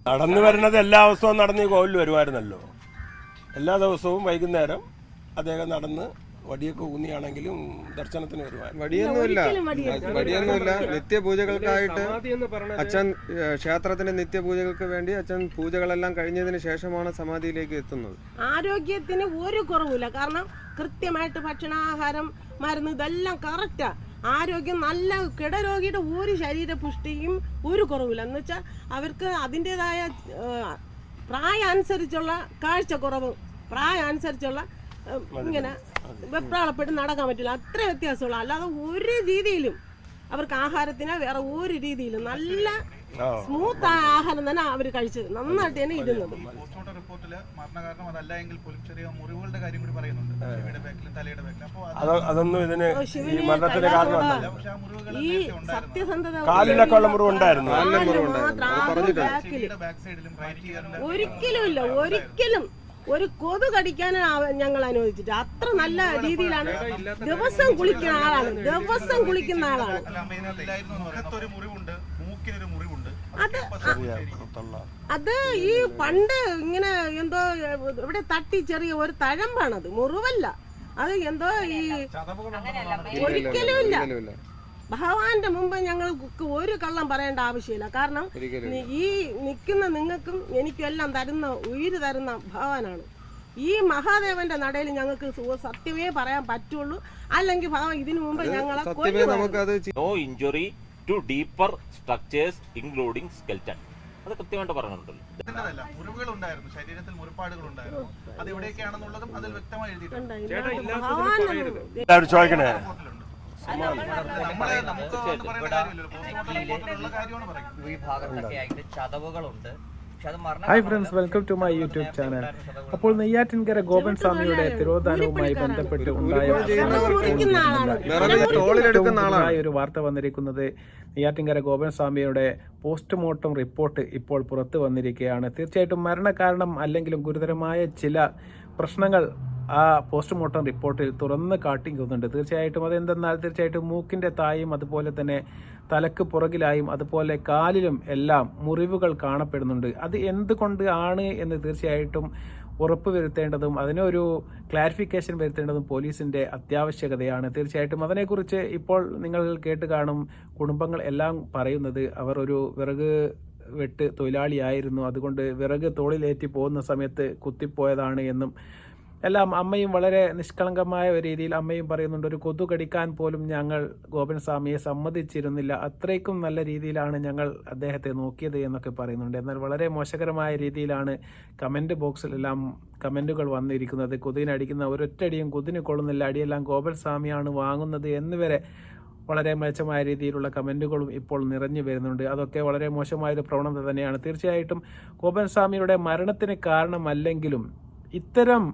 നടന്നു വരുന്നത് എല്ലാ ദിവസവും നടന്ന് ഈ കോവിലിൽ വരുമായിരുന്നല്ലോ. എല്ലാ ദിവസവും വൈകുന്നേരം അദ്ദേഹം നടന്ന് വടിയൊക്കെ ഊന്നിയാണെങ്കിലും ദർശനത്തിന് വരുമായിരുന്നു. വടിയൊന്നുമില്ല. നിത്യപൂജകൾക്കായിട്ട് അച്ഛൻ ക്ഷേത്രത്തിന്റെ നിത്യപൂജകൾക്ക് വേണ്ടി അച്ഛൻ പൂജകളെല്ലാം കഴിഞ്ഞതിന് ശേഷമാണ് സമാധിയിലേക്ക് എത്തുന്നത്. ആരോഗ്യത്തിന് ഒരു കുറവില്ല. കാരണം കൃത്യമായിട്ട് ഭക്ഷണാഹാരം മരുന്ന് ഇതെല്ലാം കറക്റ്റാ. ആരോഗ്യം നല്ല കിടരോഗിയുടെ ഒരു ശരീരപുഷ്ടിയും ഒരു കുറവില്ല. എന്ന് വെച്ചാൽ അവർക്ക് അതിൻ്റെതായ പ്രായമനുസരിച്ചുള്ള കാഴ്ചക്കുറവ്, പ്രായമനുസരിച്ചുള്ള ഇങ്ങനെ വെപ്രാളപ്പെട്ട് നടക്കാൻ പറ്റില്ല. അത്ര വ്യത്യാസമുള്ള, അല്ലാതെ ഒരു രീതിയിലും അവർക്ക് ആഹാരത്തിന് വേറെ ഒരു രീതിയിലും നല്ല സ്മൂത്ത് ആയ ആഹാരം തന്നെ അവർ കഴിച്ചത്. നന്നായിട്ട് തന്നെ ഇരുന്നത്. അതൊന്നും ഇതിന് ഈ സത്യസന്ധത ഒരിക്കലും ഇല്ല. ഒരിക്കലും ഒരു കൊതു കടിക്കാൻ ഞങ്ങൾ അനുവദിച്ചിട്ട് അത്ര നല്ല രീതിയിലാണ്. ദിവസം കുളിക്കുന്ന ആളാണ്, ദിവസം കുളിക്കുന്ന ആളാണ്. അത് ഈ പണ്ട് ഇങ്ങനെ എന്തോ ഇവിടെ തട്ടി ചെറിയ ഒരു തഴമ്പാണത്, മുറിവല്ല. അത് എന്തോ ഈ ഒരിക്കലും ഇല്ല. ഭഗവാന്റെ മുമ്പ് ഞങ്ങൾക്ക് ഒരു കള്ളം പറയേണ്ട ആവശ്യമില്ല. കാരണം ഈ നിൽക്കുന്ന നിങ്ങൾക്കും എനിക്കും എല്ലാം തരുന്ന ഉയിര് തരുന്ന ഭഗവാനാണ്. ഈ മഹാദേവന്റെ നടയിൽ ഞങ്ങൾക്ക് സത്യമേ പറയാൻ പറ്റുള്ളൂ. അല്ലെങ്കിൽ ഭഗവാൻ ഇതിനു മുമ്പ് ഞങ്ങളെ no injury to deeper structures including skeleton. അത് കൃത്യമായിട്ട് പറഞ്ഞിട്ടുണ്ടല്ലോ. മുറിവുകളുണ്ടായിരുന്നു, ശരീരത്തിൽ മുറിപ്പാടുകൾ ഉണ്ടായിരുന്നു. അത് എവിടെയൊക്കെയാണെന്നുള്ളതും അതിൽ വ്യക്തമായി എഴുതിയിട്ടുണ്ട്. ചോദിക്കണേ. Hi friends, welcome to my YouTube channel. അപ്പോൾ നെയ്യാറ്റിൻകര ഗോപൻ സ്വാമിയുടെ തിരോധാനവുമായി ബന്ധപ്പെട്ട് ഉണ്ടായ ഒരു വാർത്ത വന്നിരിക്കുന്നത് നെയ്യാറ്റിൻകര ഗോപൻ സ്വാമിയുടെ പോസ്റ്റ്മോർട്ടം റിപ്പോർട്ട് ഇപ്പോൾ പുറത്തു വന്നിരിക്കുകയാണ്. തീർച്ചയായിട്ടും മരണകാരണം അല്ലെങ്കിലും ഗുരുതരമായ ചില പ്രശ്നങ്ങൾ ആ പോസ്റ്റ്മോർട്ടം റിപ്പോർട്ടിൽ തുറന്ന് കാട്ടിക്കുന്നുണ്ട്. തീർച്ചയായിട്ടും അതെന്തെന്നാൽ തീർച്ചയായിട്ടും മൂക്കിൻ്റെ തായും അതുപോലെ തന്നെ തലക്ക് പുറകിലായും അതുപോലെ കാലിലും എല്ലാം മുറിവുകൾ കാണപ്പെടുന്നുണ്ട്. അത് എന്തുകൊണ്ട് ആണ് എന്ന് തീർച്ചയായിട്ടും ഉറപ്പ് വരുത്തേണ്ടതും അതിനൊരു ക്ലാരിഫിക്കേഷൻ വരുത്തേണ്ടതും പോലീസിൻ്റെ അത്യാവശ്യകതയാണ്. തീർച്ചയായിട്ടും അതിനെക്കുറിച്ച് ഇപ്പോൾ നിങ്ങൾ കേട്ട് കാണും. കുടുംബങ്ങൾ എല്ലാം പറയുന്നത് അവർ ഒരു വിറക് വെട്ട് തൊഴിലാളിയായിരുന്നു, അതുകൊണ്ട് വിറക് തോളിലേറ്റി പോകുന്ന സമയത്ത് കുത്തിപ്പോയതാണ് എന്നും എല്ലാം അമ്മയും വളരെ നിഷ്കളങ്കമായ ഒരു രീതിയിൽ അമ്മയും പറയുന്നുണ്ട്. ഒരു കൊതു കടിക്കാൻ പോലും ഞങ്ങൾ ഗോപൻ സ്വാമിയെ സമ്മതിച്ചിരുന്നില്ല, അത്രയ്ക്കും നല്ല രീതിയിലാണ് ഞങ്ങൾ അദ്ദേഹത്തെ നോക്കിയത് എന്നൊക്കെ പറയുന്നുണ്ട്. എന്നാൽ വളരെ മോശകരമായ രീതിയിലാണ് കമൻറ്റ് ബോക്സിലെല്ലാം കമൻറ്റുകൾ വന്നിരിക്കുന്നത്. കൊതുകിനടിക്കുന്ന ഒരൊറ്റടിയും കൊതിന് കൊള്ളുന്നില്ല, അടിയെല്ലാം ഗോപൻ സ്വാമിയാണ് വാങ്ങുന്നത് എന്നിവരെ വളരെ മെച്ചമായ രീതിയിലുള്ള കമൻറ്റുകളും ഇപ്പോൾ നിറഞ്ഞു വരുന്നുണ്ട്. അതൊക്കെ വളരെ മോശമായൊരു പ്രവണത തന്നെയാണ്. തീർച്ചയായിട്ടും ഗോപൻ സ്വാമിയുടെ മരണത്തിന് കാരണമല്ലെങ്കിലും ഇത്തരം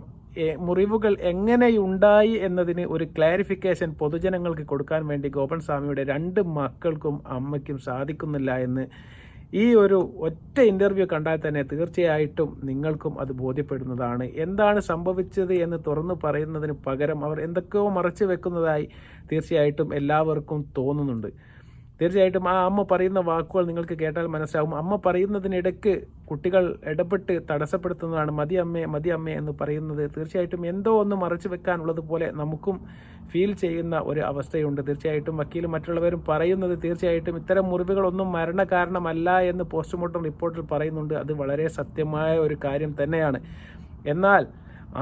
മുറിവുകൾ എങ്ങനെയുണ്ടായി എന്നതിന് ഒരു ക്ലാരിഫിക്കേഷൻ പൊതുജനങ്ങൾക്ക് കൊടുക്കാൻ വേണ്ടി ഗോപൻ സ്വാമിയുടെ 2 മക്കൾക്കും അമ്മയ്ക്കും സാധിക്കുന്നില്ല എന്ന് ഈ ഒരു ഒറ്റ ഇൻ്റർവ്യൂ കണ്ടാൽ തന്നെ തീർച്ചയായിട്ടും നിങ്ങൾക്കും അത് ബോധ്യപ്പെടുന്നതാണ്. എന്താണ് സംഭവിച്ചത് എന്ന് തുറന്നു പറയുന്നതിന് പകരം അവർ എന്തൊക്കെയോ മറച്ചു വെക്കുന്നതായി തീർച്ചയായിട്ടും എല്ലാവർക്കും തോന്നുന്നുണ്ട്. തീർച്ചയായിട്ടും ആ അമ്മ പറയുന്ന വാക്കുകൾ നിങ്ങൾക്ക് കേട്ടാൽ മനസ്സിലാവും. അമ്മ പറയുന്നതിനിടയ്ക്ക് കുട്ടികൾ ഇടപെട്ട് തടസ്സപ്പെടുത്തുന്നതാണ്. മതി അമ്മേ എന്ന് പറയുന്നത് തീർച്ചയായിട്ടും എന്തോ ഒന്ന് മറച്ചു വെക്കാനുള്ളതുപോലെ നമുക്കും ഫീൽ ചെയ്യുന്ന ഒരു അവസ്ഥയുണ്ട്. തീർച്ചയായിട്ടും വക്കീലും മറ്റുള്ളവരും പറയുന്നത് തീർച്ചയായിട്ടും ഇത്തരം മുറിവുകളൊന്നും മരണകാരണമല്ല എന്ന് പോസ്റ്റ്മോർട്ടം റിപ്പോർട്ടിൽ പറയുന്നുണ്ട്. അത് വളരെ സത്യമായ ഒരു കാര്യം തന്നെയാണ്. എന്നാൽ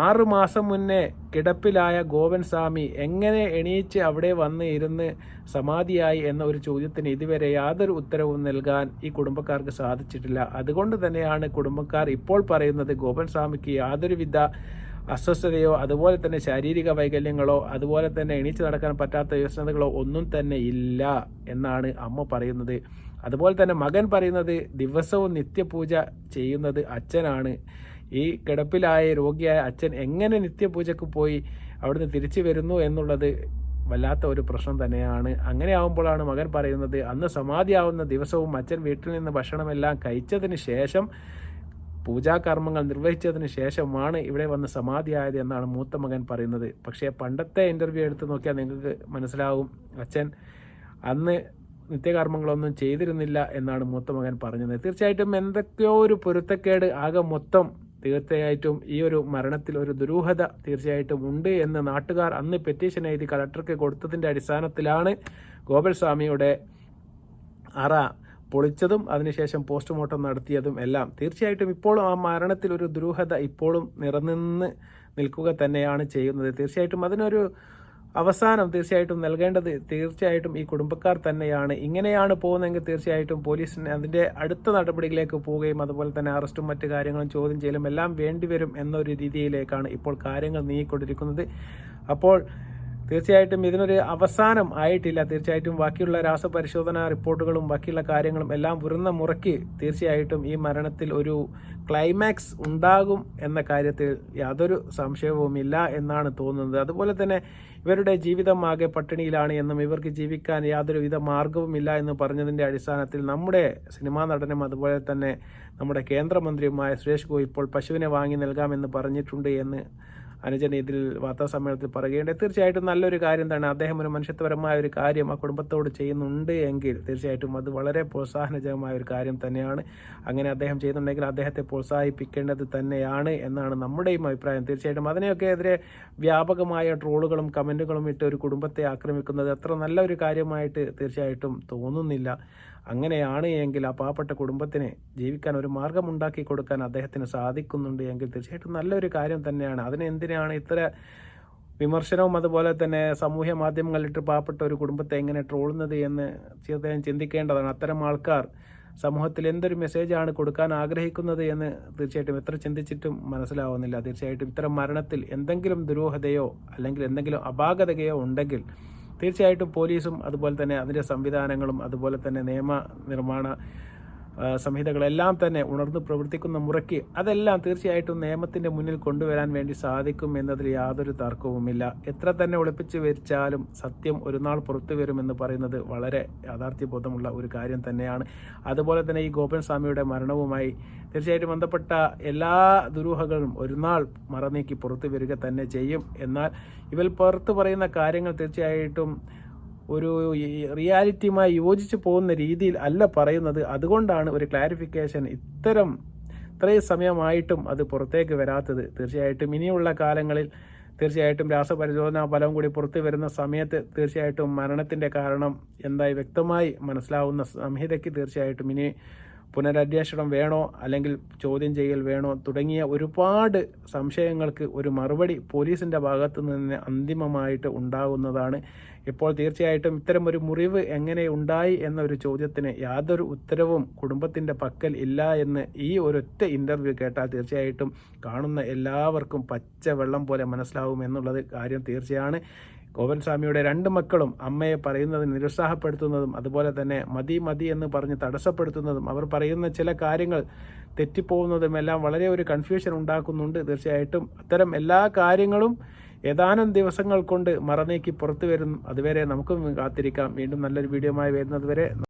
6 മാസം മുന്നേ കിടപ്പിലായ ഗോപൻ സ്വാമി എങ്ങനെ എണീച്ച് അവിടെ വന്ന് ഇരുന്ന് സമാധിയായി എന്ന ഒരു ചോദ്യത്തിന് ഇതുവരെ യാതൊരു ഉത്തരവും നൽകാൻ ഈ കുടുംബക്കാർക്ക് സാധിച്ചിട്ടില്ല. അതുകൊണ്ട് തന്നെയാണ് കുടുംബക്കാർ ഇപ്പോൾ പറയുന്നത് ഗോപൻ സ്വാമിക്ക് യാതൊരുവിധ അസ്വസ്ഥതയോ അതുപോലെ തന്നെ ശാരീരിക വൈകല്യങ്ങളോ അതുപോലെ തന്നെ എണീച്ച് നടക്കാൻ പറ്റാത്ത വ്യസനതകളോ ഒന്നും തന്നെ ഇല്ല എന്നാണ് അമ്മ പറയുന്നത്. അതുപോലെ തന്നെ മകൻ പറയുന്നത് ദിവസവും നിത്യപൂജ ചെയ്യുന്നത് അച്ഛനാണ്. ഈ കിടപ്പിലായ രോഗിയായ അച്ഛൻ എങ്ങനെ നിത്യപൂജയ്ക്ക് പോയി അവിടുന്ന് തിരിച്ചു വരുന്നു എന്നുള്ളത് വല്ലാത്ത ഒരു പ്രശ്നം തന്നെയാണ്. അങ്ങനെ ആകുമ്പോഴാണ് മകൻ പറയുന്നത് അന്ന് സമാധിയാവുന്ന ദിവസവും അച്ഛൻ വീട്ടിൽ നിന്ന് ഭക്ഷണമെല്ലാം കഴിച്ചതിന് ശേഷം പൂജാകർമ്മങ്ങൾ നിർവഹിച്ചതിന് ശേഷമാണ് ഇവിടെ വന്ന് സമാധിയായത് എന്നാണ് മൂത്ത മകൻ പറയുന്നത്. പക്ഷേ പണ്ടത്തെ ഇൻ്റർവ്യൂ എടുത്ത് നോക്കിയാൽ നിങ്ങൾക്ക് മനസ്സിലാവും അച്ഛൻ അന്ന് നിത്യകർമ്മങ്ങളൊന്നും ചെയ്തിരുന്നില്ല എന്നാണ് മൂത്ത മകൻ പറഞ്ഞത്. തീർച്ചയായിട്ടും എന്തൊക്കെയോ ഒരു പൊരുത്തക്കേട് ആകെ മൊത്തം തീർച്ചയായിട്ടും ഈ ഒരു മരണത്തിൽ ഒരു ദുരൂഹത തീർച്ചയായിട്ടും ഉണ്ട് എന്ന് നാട്ടുകാർ അന്ന് പെറ്റീഷൻ എഴുതി കളക്ടർക്ക് കൊടുത്തതിൻ്റെ അടിസ്ഥാനത്തിലാണ് ഗോപാൽസ്വാമിയുടെ അറ പൊളിച്ചതും അതിനുശേഷം പോസ്റ്റ്മോർട്ടം നടത്തിയതും എല്ലാം. തീർച്ചയായിട്ടും ഇപ്പോഴും ആ മരണത്തിൽ ഒരു ദുരൂഹത ഇപ്പോഴും നിറനിന്ന് നിൽക്കുക തന്നെയാണ് ചെയ്യുന്നത്. തീർച്ചയായിട്ടും അതിനൊരു അവസാനം തീർച്ചയായിട്ടും നൽകേണ്ടത് തീർച്ചയായിട്ടും ഈ കുടുംബക്കാർ തന്നെയാണ്. ഇങ്ങനെയാണ് പോകുന്നതെങ്കിൽ തീർച്ചയായിട്ടും പോലീസിന് അതിൻ്റെ അടുത്ത നടപടികളിലേക്ക് പോവുകയും അതുപോലെ തന്നെ അറസ്റ്റും മറ്റു കാര്യങ്ങളും ചോദ്യം ചെയ്യലും എല്ലാം വേണ്ടിവരും എന്നൊരു രീതിയിലേക്കാണ് ഇപ്പോൾ കാര്യങ്ങൾ നീങ്ങിക്കൊണ്ടിരിക്കുന്നത്. അപ്പോൾ തീർച്ചയായിട്ടും ഇതിനൊരു അവസാനം ആയിട്ടില്ല. തീർച്ചയായിട്ടും ബാക്കിയുള്ള രാസപരിശോധനാ റിപ്പോർട്ടുകളും ബാക്കിയുള്ള കാര്യങ്ങളും എല്ലാം വരുന്ന മുറയ്ക്ക് തീർച്ചയായിട്ടും ഈ മരണത്തിൽ ഒരു ക്ലൈമാക്സ് ഉണ്ടാകും എന്ന കാര്യത്തിൽ യാതൊരു സംശയവുമില്ല എന്നാണ് തോന്നുന്നത്. അതുപോലെ തന്നെ ഇവരുടെ ജീവിതം ആകെ പട്ടിണിയിലാണ് എന്നും ഇവർക്ക് ജീവിക്കാൻ യാതൊരുവിധ മാർഗവുമില്ല എന്ന് പറഞ്ഞതിൻ്റെ അടിസ്ഥാനത്തിൽ നമ്മുടെ സിനിമാ നടനും അതുപോലെ തന്നെ നമ്മുടെ കേന്ദ്രമന്ത്രിയുമായ സുരേഷ് ഗോപി ഇപ്പോൾ പശുവിനെ വാങ്ങി നൽകാമെന്ന് പറഞ്ഞിട്ടുണ്ട് എന്ന് അനുജൻ ഇതിൽ വാർത്താസമ്മേളനത്തിൽ പറയുകയുണ്ട്. തീർച്ചയായിട്ടും നല്ലൊരു കാര്യം തന്നെ. അദ്ദേഹം ഒരു മനുഷ്യത്വപരമായ ഒരു കാര്യം ആ കുടുംബത്തോട് ചെയ്യുന്നുണ്ട് എങ്കിൽ തീർച്ചയായിട്ടും അത് വളരെ പ്രോത്സാഹനജനകമായ ഒരു കാര്യം തന്നെയാണ്. അങ്ങനെ അദ്ദേഹം ചെയ്യുന്നുണ്ടെങ്കിൽ അദ്ദേഹത്തെ പ്രോത്സാഹിപ്പിക്കേണ്ടത് തന്നെയാണ് എന്നാണ് നമ്മുടെയും അഭിപ്രായം. തീർച്ചയായിട്ടും അതിനെയൊക്കെ എതിരെ വ്യാപകമായ ട്രോളുകളും കമൻറ്റുകളും ഇട്ട് ഒരു കുടുംബത്തെ ആക്രമിക്കുന്നത് അത്ര നല്ല ഒരു കാര്യമായിട്ട് തീർച്ചയായിട്ടും തോന്നുന്നില്ല. അങ്ങനെയാണ് എങ്കിൽ ആ പാവപ്പെട്ട കുടുംബത്തിന് ജീവിക്കാൻ ഒരു മാർഗം ഉണ്ടാക്കി കൊടുക്കാൻ അദ്ദേഹത്തിന് സാധിക്കുന്നുണ്ട് എങ്കിൽ തീർച്ചയായിട്ടും നല്ലൊരു കാര്യം തന്നെയാണ്. അതിനെന്തിനാണ് ഇത്ര വിമർശനവും അതുപോലെ തന്നെ സാമൂഹ്യ മാധ്യമങ്ങളിലിട്ട് പാവപ്പെട്ട ഒരു കുടുംബത്തെ എങ്ങനെ ട്രോളുന്നത് എന്ന് തീർച്ചയായും ചിന്തിക്കേണ്ടതാണ്. അത്തരം ആൾക്കാർ സമൂഹത്തിൽ എന്തൊരു മെസ്സേജാണ് കൊടുക്കാൻ ആഗ്രഹിക്കുന്നത് എന്ന് തീർച്ചയായിട്ടും എത്ര ചിന്തിച്ചിട്ടും മനസ്സിലാവുന്നില്ല. തീർച്ചയായിട്ടും ഇത്തരം മരണത്തിൽ എന്തെങ്കിലും ദുരൂഹതയോ അല്ലെങ്കിൽ എന്തെങ്കിലും അപാകതയോ ഉണ്ടെങ്കിൽ തീർച്ചയായിട്ടും പോലീസും അതുപോലെ തന്നെ അതിൻ്റെ സംവിധാനങ്ങളും അതുപോലെ തന്നെ നിയമനിർമ്മാണ സംഹിതകളെല്ലാം തന്നെ ഉണർന്ന് പ്രവർത്തിക്കുന്ന മുറയ്ക്ക് അതെല്ലാം തീർച്ചയായിട്ടും നിയമത്തിൻ്റെ മുന്നിൽ കൊണ്ടുവരാൻ വേണ്ടി സാധിക്കും എന്നതിൽ യാതൊരു തർക്കവുമില്ല. എത്ര തന്നെ ഒളിപ്പിച്ച് വെച്ചാലും സത്യം ഒരു നാൾ പുറത്തു വരുമെന്ന് പറയുന്നത് വളരെ യാഥാർത്ഥ്യബോധമുള്ള ഒരു കാര്യം തന്നെയാണ്. അതുപോലെ തന്നെ ഈ ഗോപൻസ്വാമിയുടെ മരണവുമായി തീർച്ചയായിട്ടും ബന്ധപ്പെട്ട എല്ലാ ദുരൂഹകളും ഒരു നാൾ മറനീക്കി പുറത്തു വരിക തന്നെ ചെയ്യും. എന്നാൽ ഇവർ പുറത്ത് പറയുന്ന കാര്യങ്ങൾ തീർച്ചയായിട്ടും ഒരു റിയാലിറ്റിയുമായി യോജിച്ച് പോകുന്ന രീതിയിൽ അല്ല പറയുന്നത്. അതുകൊണ്ടാണ് ഒരു ക്ലാരിഫിക്കേഷൻ ഇത്രയും സമയമായിട്ടും അത് പുറത്തേക്ക് വരാത്തത്. തീർച്ചയായിട്ടും ഇനിയുള്ള കാലങ്ങളിൽ തീർച്ചയായിട്ടും രാസപരിശോധനാ ഫലം കൂടി പുറത്തു വരുന്ന സമയത്ത് തീർച്ചയായിട്ടും മരണത്തിൻ്റെ കാരണം എന്തായി വ്യക്തമായി മനസ്സിലാവുന്ന സംഹിതയ്ക്ക് തീർച്ചയായിട്ടും ഇനി പുനരന്വേഷണം വേണോ അല്ലെങ്കിൽ ചോദ്യം ചെയ്യൽ വേണോ തുടങ്ങിയ ഒരുപാട് സംശയങ്ങൾക്ക് ഒരു മറുപടി പോലീസിൻ്റെ ഭാഗത്തു നിന്ന് അന്തിമമായിട്ട് ഉണ്ടാകുന്നതാണ്. ഇപ്പോൾ തീർച്ചയായിട്ടും ഇത്തരം ഒരു മുറിവ് എങ്ങനെ ഉണ്ടായി എന്നൊരു ചോദ്യത്തിന് യാതൊരു ഉത്തരവും കുടുംബത്തിൻ്റെ പക്കൽ ഇല്ല എന്ന് ഈ ഒരൊറ്റ ഇൻ്റർവ്യൂ കേട്ടാൽ തീർച്ചയായിട്ടും കാണുന്ന എല്ലാവർക്കും പച്ച വെള്ളം പോലെ മനസ്സിലാവും എന്നുള്ളത് കാര്യം തീർച്ചയാണ്. ഗോപൻസ്വാമിയുടെ 2 മക്കളും അമ്മയെ പറയുന്നത് നിരുത്സാഹപ്പെടുത്തുന്നതും അതുപോലെ തന്നെ മതി മതി എന്ന് പറഞ്ഞ് തടസ്സപ്പെടുത്തുന്നതും അവർ പറയുന്ന ചില കാര്യങ്ങൾ തെറ്റിപ്പോകുന്നതും എല്ലാം വളരെ ഒരു കൺഫ്യൂഷൻ ഉണ്ടാക്കുന്നുണ്ട്. തീർച്ചയായിട്ടും അത്തരം എല്ലാ കാര്യങ്ങളും ഏതാനും ദിവസങ്ങൾ കൊണ്ട് മറനീക്കി പുറത്തു വരും. അതുവരെ നമുക്കും കാത്തിരിക്കാം. വീണ്ടും നല്ലൊരു വീഡിയോയുമായി വരുന്നത് വരെ